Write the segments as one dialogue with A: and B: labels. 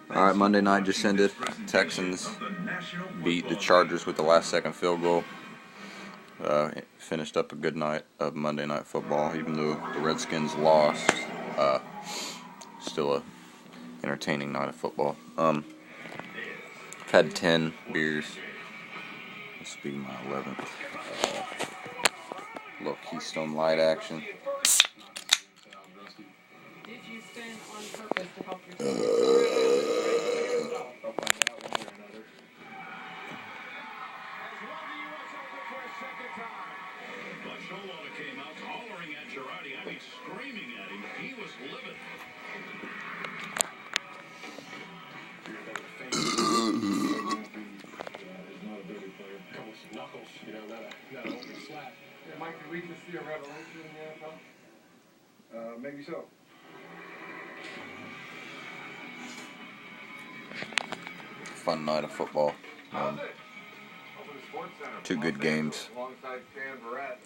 A: Alright, Monday night just ended. Texans beat the Chargers with the last-second field goal. Finished up a good night of Monday Night Football, even though the Redskins lost. Still a entertaining night of football. I've had 10 beers. This will be my 11th. Little Keystone Light action.
B: Did you spend on purpose to help yourself?
C: Came out hollering at Girardi. I mean, screaming at him. He was livid. Knuckles, you know, not an open slap.
D: Yeah, Mike, did we just see a revelation in the NFL? Maybe so.
A: Fun night of football. Two good games.
D: Alongside Stan Barrett.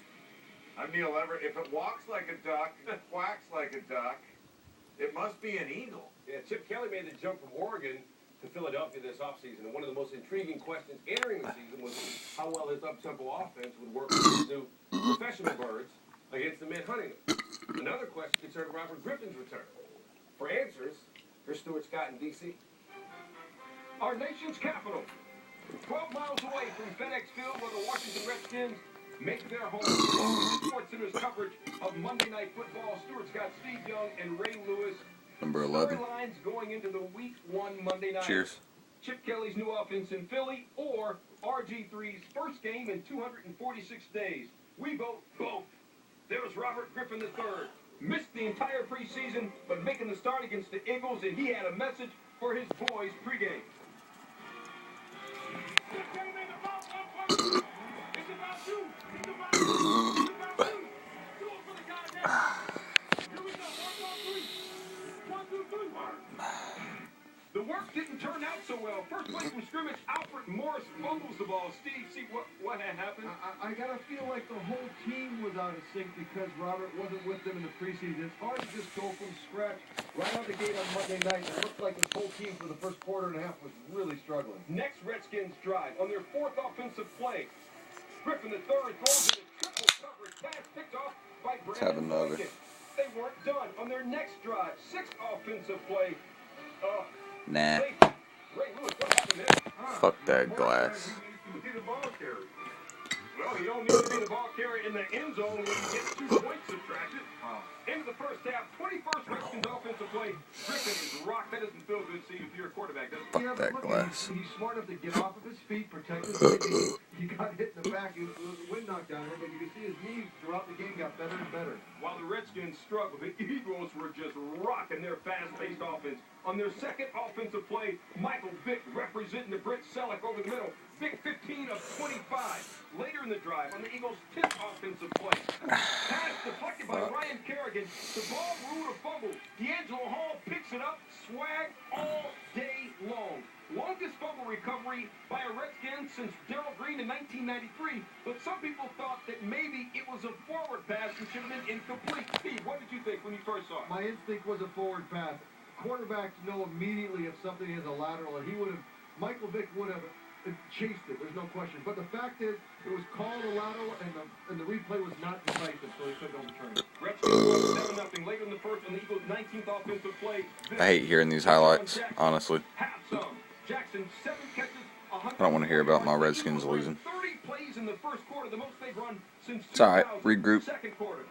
D: I'm Neil Everett. If it walks like a duck, it quacks like a duck, it must be an eagle.
E: Yeah, Chip Kelly made the jump from Oregon to Philadelphia this offseason, and one of the most intriguing questions entering the season was how well his up-tempo offense would work with his new professional birds against the men hunting them. Another question concerned Robert Griffin's return. For answers, here's Stuart Scott in D.C. Our nation's capital, 12 miles away from FedEx Field, where the Washington Redskins make their home. Sports Center's coverage of Monday Night Football. Stuart Scott, Steve Young, and Ray Lewis.
A: Number 11.
E: Storylines going into the Week 1 Monday night.
A: Cheers.
E: Chip Kelly's new offense in Philly, or RG3's first game in 246 days. We vote both. There's Robert Griffin III. Missed the entire preseason, but making the start against the Eagles, and he had a message for his boys pregame. The work didn't turn out so well. First play from scrimmage, Alfred Morris fumbles the ball. Steve, see what had happened?
D: I gotta feel like the whole team was out of sync because Robert wasn't with them in the preseason. It's hard to just go from scratch right out the gate on Monday night. It looked like his whole team for the first quarter and a half was really struggling.
E: Next Redskins drive on their fourth offensive play. Griffin III throws in a triple coverage pass picked off by Brandon.
A: Let's have another.
E: Boykin. They weren't done on their next drive. Sixth offensive play.
A: Nah.
E: Ray Lewis, what happened there?
A: Fuck that glass.
E: Well, you don't need to be the ball carrier in the end zone when you get 2 points subtracted. Into the first half, 21st Redskins offensive play. Griffin is rocked. That doesn't feel good, Steve, if you're a quarterback, does it?
A: Fuck that glass.
D: He's smart enough to get off of his feet, protect his knees. He got hit in the back. It was a wind knocked down him, but you can see his knees throughout the game got better and better.
E: While the Redskins struggled, the Eagles were just rocking their fast-paced offense. On their second offensive play, Michael Vick representing the Brent Selleck over the middle. Vick 15 of 25. Later in the drive, on the Eagles' 10th offensive play, pass deflected by Ryan Kerrigan. The ball ruled a fumble. D'Angelo Hall picks it up, swag all day long. Longest fumble recovery by a Redskin since Darrell Green in 1993, but some people thought that maybe it was a forward pass and should have been incomplete. Steve, what did you think when you first saw it?
D: My instinct was a forward pass. Quarterbacks know immediately if something is a lateral, and Michael Vick would have chased it. There's no question. But the fact is, it was called a lateral, and the replay was not decisive, so he couldn't overturn it.
E: Redskins 7-0 later in the first, and the Eagles' 19th offensive play.
A: I hate hearing these highlights, honestly.
E: Jackson, 7 catches,
A: I don't want to hear about my Redskins losing.
E: 30 plays in the first quarter, the most they've run since
A: It's alright. Regroup.
E: Second quarter.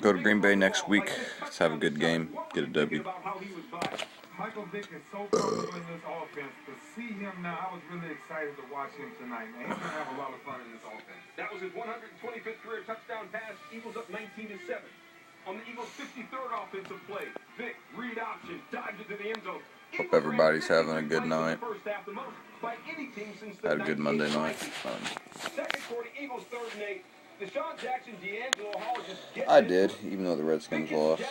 A: Go to Green Bay next week. Let's have a good game. Get a W.
F: Michael Vick is so comfortable in this offense. To see him now, I was really excited to watch him tonight, man. He's going to have a lot of fun in this offense.
E: That was his 125th career touchdown pass. Eagles up 19-7. On the Eagles' 53rd offensive play, Vick, read option, dives into the end zone.
A: Hope everybody's having a good night. Had a good Monday night.
E: Second quarter, Eagles 3rd and 8. Deshaun Jackson, D'Angelo Hall just
A: I did, even though the Redskins lost.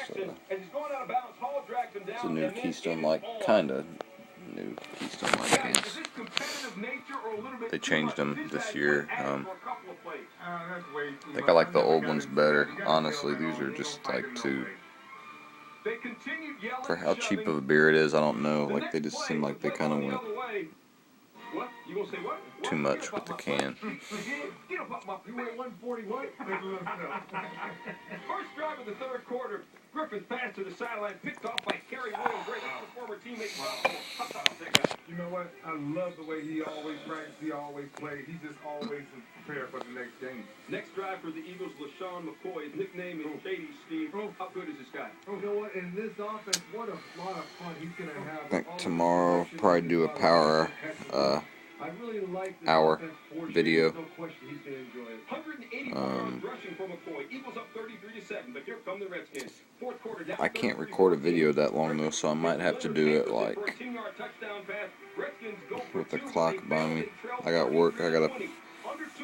A: It's a new Keystone Light, kinda new Keystone Light cans. They changed them this year. I think I like the old ones better. Honestly, these are just like too
E: They continued yelling,
A: For how cheap
E: shoving.
A: of a beer it is, I don't know.
E: The
A: Like, they
E: next
A: just
E: play
A: seem like they
E: was
A: kind of
E: the
A: went
E: other way. What? You gonna say what?
A: too
E: What?
A: much with the can.
E: Get up off my
D: You went 140 what?
E: First drive of the third quarter. Griffith's pass to the sideline, picked off by Kerry Williams, right off the former teammate. How about that guy?
F: You know what? I love the way he always practiced, he always played. He just always was prepared for the next game.
E: Next drive for the Eagles, LaShawn McCoy. His nickname is Shady Steve. How good is this guy?
D: You know what? In this offense, what a lot of fun he's going to have.
A: I think tomorrow probably do a power
D: I really like this
A: hour
D: offense for
A: video.
D: sure. No question he's going to enjoy it.
E: 184 yards rushing for McCoy. Eagles up 33-7, but here come the Redskins. Fourth quarter down.
A: I can't record a video that long though, so I might have to do it like with the clock by me. I got work. I gotta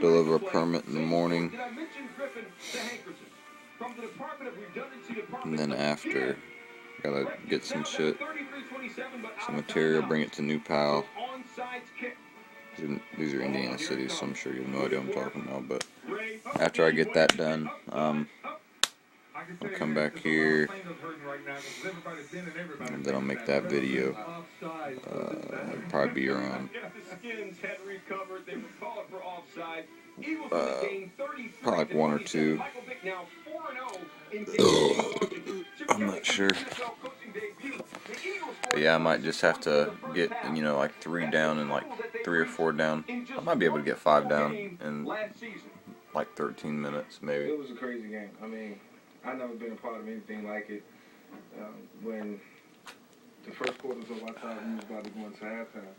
A: deliver a permit in the morning, and then after, gotta get some shit, some material, bring it to New Pal. These are Indiana cities, so I'm sure you have no idea what I'm talking about. But after I get that done, I'll come back here, and then I'll make that video. It'll probably be around probably like 1 or 2. I'm not sure. But yeah, I might just have to get, you know, like 3 down and like 3 or 4 down. I might be able to get 5 down in like 13 minutes, maybe.
F: It was a crazy game. I mean, I've never been a part of anything like it. When the first quarter was over, I thought we was about to go into halftime.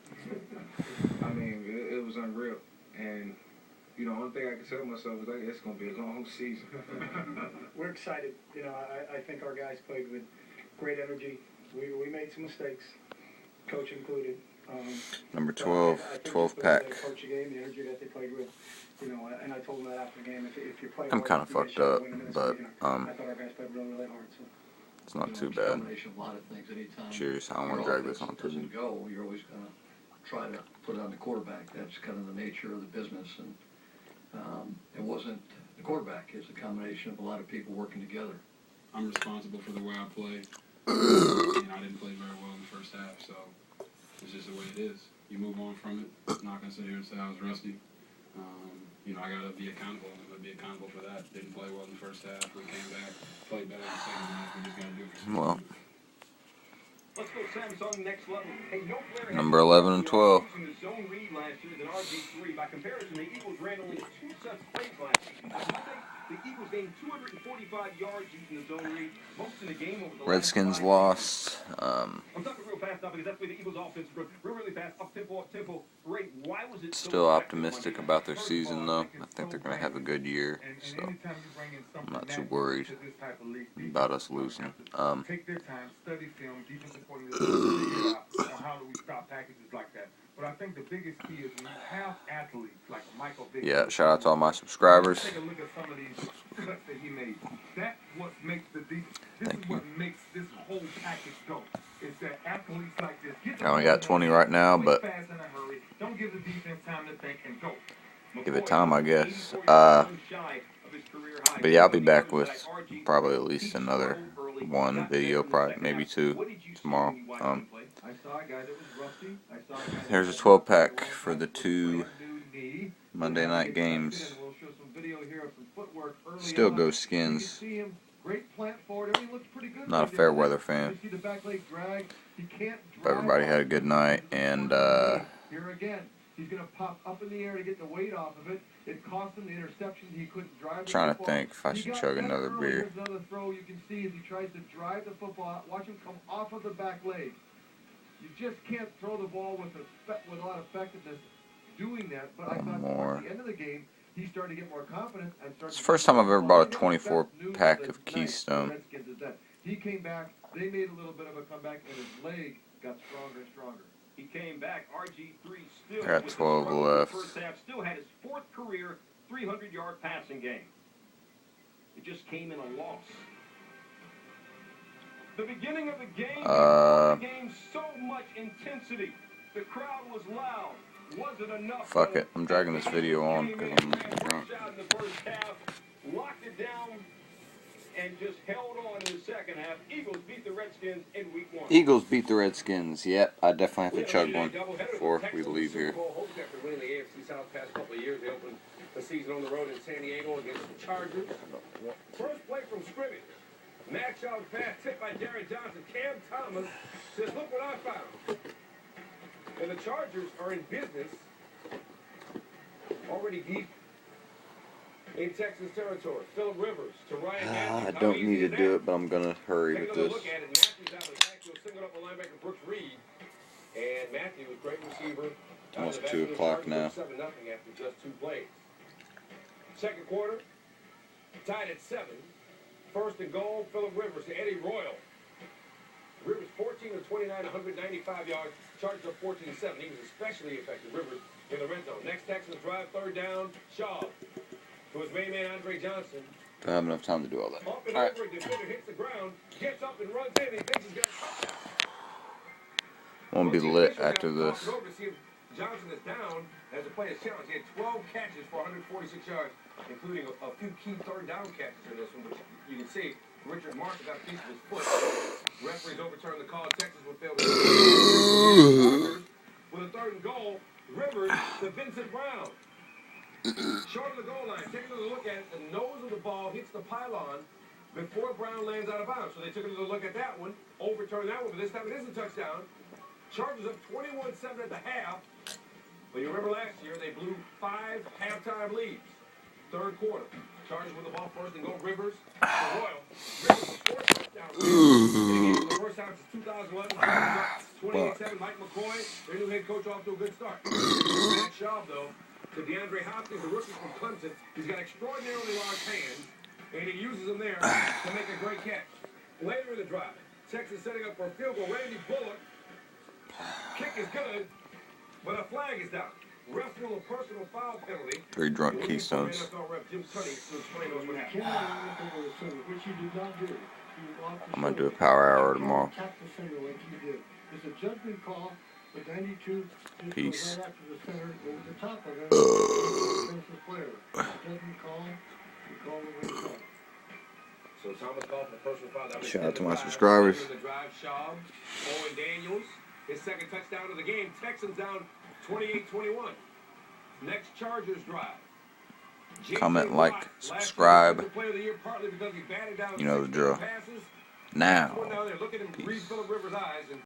F: I mean, it was unreal. And, you know, only thing I can tell myself is like, it's going to be a long season.
G: We're excited. You know, I think our guys played with great energy. We made some mistakes, coach included.
A: Number 12, 12-pack.
G: Coach the game, the energy that they played with. You know, and I told them that after the game. If you play
A: I'm kind of fucked up, but
G: I thought our guys played really, really hard. So.
A: It's not too bad. Cheers. I don't want to drag this on too.
H: Doesn't go. You're always going to try to put it on the quarterback. That's kind of the nature of the business. And it wasn't the quarterback. It's a combination of a lot of people working together.
I: I'm responsible for the way I play. And I didn't play very well in the first half, so it's just the way it is. You move on from it. I'm not going to sit here and say I was rusty. You know, I got to be accountable. I'm going to be accountable for that. Didn't play well in the first half. We came back, played better in the second half. We just got to do it.
A: Well,
E: Let's go Samsung next level. Hey, no player
A: number 11 and 12.
E: using the zone read last year than RG3. By comparison, the Eagles ran only 2 such plays last season. On Monday, the Eagles gained 245 yards using the zone read, most in the game over the
A: Redskins
E: last 5
A: lost.
E: I'm talking real fast now because that's the way the Eagles offense is really fast, up tempo. Ray, why was it
A: Still optimistic about their season, though. I think they're going to have a good year, so I'm not too worried about us losing.
F: Take their time, study film, defensive coordinators figure out how do we stop packages like that. But I think the biggest key is when you have athletes like Michael Vick.
A: Yeah, shout out to all my subscribers.
F: Take a look at some of these cuts that he made. That's what makes the defense. This
A: Thank
F: is
A: you.
F: what makes this whole package go. It's that athletes like this. Get
A: I only got 20 right now, but
F: fast in a hurry. Don't give the defense time to think and go.
A: give it time, I guess. But yeah, I'll be back with probably at least another 1 video, probably maybe 2 tomorrow. There's a 12-pack for the 2 Monday night games. Still go Skins. Not a fair weather fan. But everybody had a good night, and
D: here again, he's going to pop up in the air to get the weight off of it. It cost him the interception. He couldn't drive the
A: trying to
D: football.
A: think if I should chug another beer.
D: Here's another throw you can see as he tries to drive the football out. Watch him come off of the back leg. You just can't throw the ball with a lot of effectiveness doing that. But I thought at the end of the game, he started to get more confident. It's the first time I've ever bought a 24-pack of Keystone. He came back. They made a little bit of a comeback, and his leg got stronger and stronger.
E: He came back. RG3 still
A: Got 12 left.
E: First half, still had his 4th career 300-yard passing game. It just came in a loss. The beginning of the game, so much intensity. The crowd was loud. Was it enough?
A: Fuck it. I'm dragging this video on because I'm drunk.
E: Locked it down, and just held on in the second half. Eagles beat the Redskins in week 1.
A: Eagles beat the Redskins. Yep, I definitely have to chug one before we leave here.
E: After winning the AFC South past couple of years, they opened the season on the road in San Diego against the Chargers. First play from scrimmage. Matt Shaw's pass tipped by Darren Johnson. Cam Thomas says, "Look what I found." And the Chargers are in business already deep in Texas territory. Phillip Rivers to Ryan Matthews.
A: I don't need to do it, but I'm going to hurry
E: Take
A: with
E: another
A: this.
E: look at it. Matthews out of the backfield, singled up a linebacker, Brooks Reed. And Matthews, great receiver.
A: Almost 2 o'clock now.
E: 7-0 after just 2 plays. Second quarter, tied at 7. First and goal, Phillip Rivers to Eddie Royal. Rivers 14 of 29, 195 yards. Chargers up 14-7. He was especially effective, Rivers, in the red zone. Next Texans drive, third down, Shaw to his main man, Andre Johnson.
A: Don't have enough time to do all that.
E: Up and
A: All right.
E: over, defender hits the ground, gets up and runs in. He thinks he's got a touchdown.
A: Won't be lit after this.
E: Over to see if Johnson is down as the play is challenged. He had 12 catches for 146 yards, including a few key third down catches in this one, which you can see Richard Marshall got a piece of his foot. Referees overturned the call. Texas would fail to with a third and goal. Rivers to Vincent Brown. Short of the goal line. Take another look at it. The nose of the ball hits the pylon before Brown lands out of bounds. So they took another look at that one, overturned that one, but this time it is a touchdown. Chargers up 21-7 at the half. But you remember last year, they blew 5 halftime leads. Third quarter. Chargers with the ball first and go. Rivers to Royal. Rivers with 4 touchdowns. For the first time since 2011. 28-7. Mike McCoy, their new head coach, off to a good start. Matt Schaub, though, to DeAndre Hopkins, the rookie from Clemson. He's got extraordinarily large hands, and he uses them there to make a great catch. Later in the drive, Texas setting up for a field goal. Randy Bullock. Kick is good, but a flag is down. Ref rule a personal foul penalty.
A: 3 drunk Keystones.
E: NFL ref Jim Tunney to explain what happened.
D: Which you did not do.
A: I'm going to do a power hour tomorrow.
D: Tap the center like you did. It's a judgment call, but 92 is
A: Peace.
D: right after the center, over the top of it. Defensive player. Judgment call, you call it what you call.
E: So Thomas called for personal foul.
A: Shout out to my subscribers.
E: In the drive, Schaub, Owen Daniels, his second touchdown of the game. Texans down 28-21. Next Chargers drive.
A: Comment, like, subscribe. You know the drill. Now.
E: Look at him read Phillip Rivers' eyes and